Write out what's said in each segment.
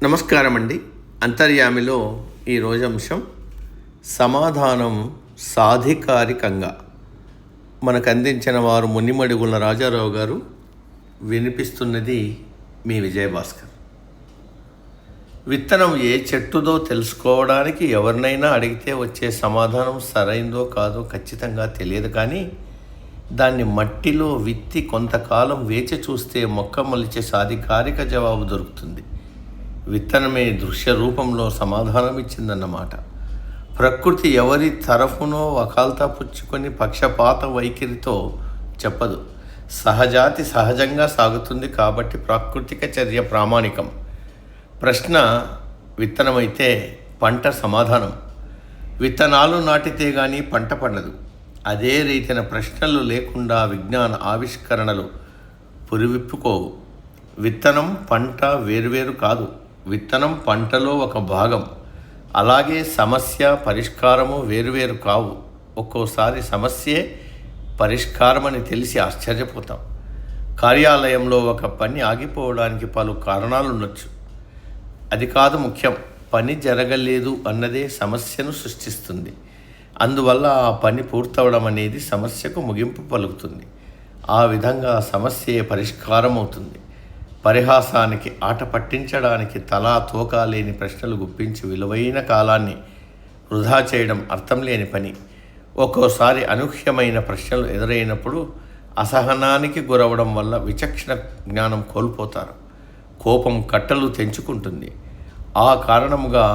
నమస్కారం అండి. అంతర్యామిలో ఈరోజు అంశం సమాధానం సాధికారికంగా మనకు అందించిన వారు మునిమడుగుల రాజారావు గారు. వినిపిస్తున్నది మీ విజయభాస్కర్. విత్తనం ఏ చెట్టుదో తెలుసుకోవడానికి ఎవరినైనా అడిగితే వచ్చే సమాధానం సరైందో కాదో ఖచ్చితంగా తెలియదు, కానీ దాన్ని మట్టిలో విత్తి కొంతకాలం వేచి చూస్తే మొక్క మొలిచే సాధికారిక జవాబు దొరుకుతుంది. విత్తనమే దృశ్య రూపంలో సమాధానం ఇచ్చిందన్నమాట. ప్రకృతి ఎవరి తరఫునో వకాల్తా పుచ్చుకొని పక్షపాత వైఖరితో చెప్పదు. సహజాతి సహజంగా సాగుతుంది కాబట్టి ప్రాకృతిక చర్య ప్రామాణికం. ప్రశ్న విత్తనమైతే పంట సమాధానం. విత్తనాలు నాటితే కానీ పంట పండదు. అదే రీతిన ప్రశ్నలు లేకుండా విజ్ఞాన ఆవిష్కరణలు పురివిప్పుకోవు. విత్తనం పంట వేరువేరు కాదు. విత్తనం పంటలో ఒక భాగం. అలాగే సమస్య పరిష్కారము వేరువేరు కావు. ఒక్కోసారి సమస్యే పరిష్కారమని తెలిసి ఆశ్చర్యపోతాం. కార్యాలయంలో ఒక పని ఆగిపోవడానికి పలు కారణాలు ఉండొచ్చు. అది కాదు ముఖ్యం. పని జరగలేదు అన్నదే సమస్యను సృష్టిస్తుంది. అందువల్ల ఆ పని పూర్తవడం అనేది సమస్యకు ముగింపు పలుకుతుంది. ఆ విధంగా సమస్యే పరిష్కారం అవుతుంది. పరిహాసానికి ఆట పట్టించడానికి తలా తోకా లేని ప్రశ్నలు గుప్పించి విలువైన కాలాన్ని వృధా చేయడం అర్థం లేని పని. ఒక్కోసారి అనూహ్యమైన ప్రశ్నలు ఎదురైనప్పుడు అసహనానికి గురవడం వల్ల విచక్షణ జ్ఞానం కోల్పోతారు. కోపం కట్టలు తెంచుకుంటుంది. ఆ కారణముగా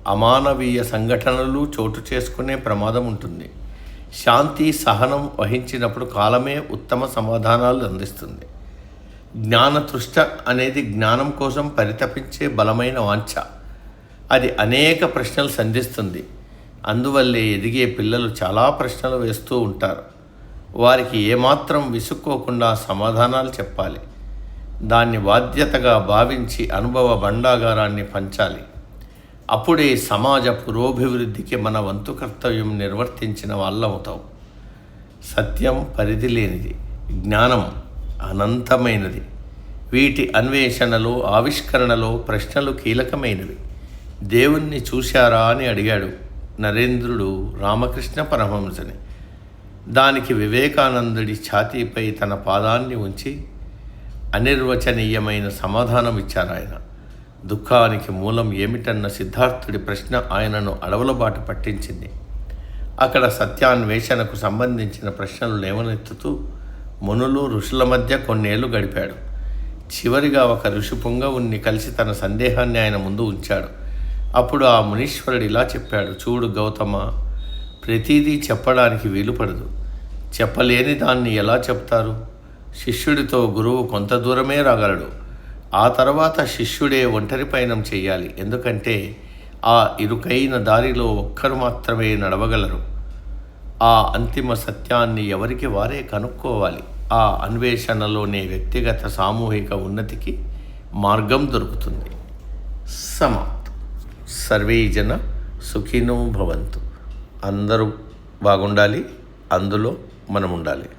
అమానవీయ సంఘటనలు చోటు చేసుకునే ప్రమాదం ఉంటుంది. శాంతి సహనం వహించినప్పుడు కాలమే ఉత్తమ సమాధానాలు అందిస్తుంది. జ్ఞానతృష్ట అనేది జ్ఞానం కోసం పరితపించే బలమైన వాంఛ. అది అనేక ప్రశ్నలు సంధిస్తుంది. అందువల్లే ఎదిగే పిల్లలు చాలా ప్రశ్నలు వేస్తూ ఉంటారు. వారికి ఏమాత్రం విసుక్కోకుండా సమాధానాలు చెప్పాలి. దాన్ని బాధ్యతగా భావించి అనుభవ భండాగారాన్ని పంచాలి. అప్పుడే సమాజ పురోభివృద్ధికి మన వంతు కర్తవ్యం నిర్వర్తించిన వాళ్ళమవుతాం. సత్యం పరిధి లేనిది, జ్ఞానం అనంతమైనది. వీటి అన్వేషణలో ఆవిష్కరణలో ప్రశ్నలు కీలకమైనవి. దేవుణ్ణి చూశారా అని అడిగాడు నరేంద్రుడు రామకృష్ణ పరమహంసని. దానికి వివేకానందుడి ఛాతీపై తన పాదాన్ని ఉంచి అనిర్వచనీయమైన సమాధానం ఇచ్చారు ఆయన. దుఃఖానికి మూలం ఏమిటన్న సిద్ధార్థుడి ప్రశ్న ఆయనను అడవుల బాట పట్టించింది. అక్కడ సత్యాన్వేషణకు సంబంధించిన ప్రశ్నలు లేవనెత్తుతూ మునులు ఋషుల మధ్య కొన్నేళ్లు గడిపాడు. చివరిగా ఒక ఋషి పుంగవుణ్ణి కలిసి తన సందేహాన్ని ఆయన ముందు ఉంచాడు. అప్పుడు ఆ మునీశ్వరుడు ఇలా చెప్పాడు: చూడు గౌతమ, ప్రతిదీ చెప్పడానికి వీలుపడదు. చెప్పలేని దాన్ని ఎలా చెప్తారు? శిష్యుడితో గురువు కొంత దూరమే రాగలడు. ఆ తర్వాత శిష్యుడే ఒంటరి పయనం చేయాలి. ఎందుకంటే ఆ ఇరుకైన దారిలో ఒక్కరు మాత్రమే నడవగలరు. ఆ అంతిమ సత్యాన్ని ఎవరికి వారే కనుక్కోవాలి. ఆ అన్వేషణలోనే వ్యక్తిగత సామూహిక ఉన్నతికి మార్గం దొరుకుతుంది. సమాప్తం. సర్వే జన సుఖినో భవంతు. అందరూ బాగుండాలి, అందులో మనం ఉండాలి.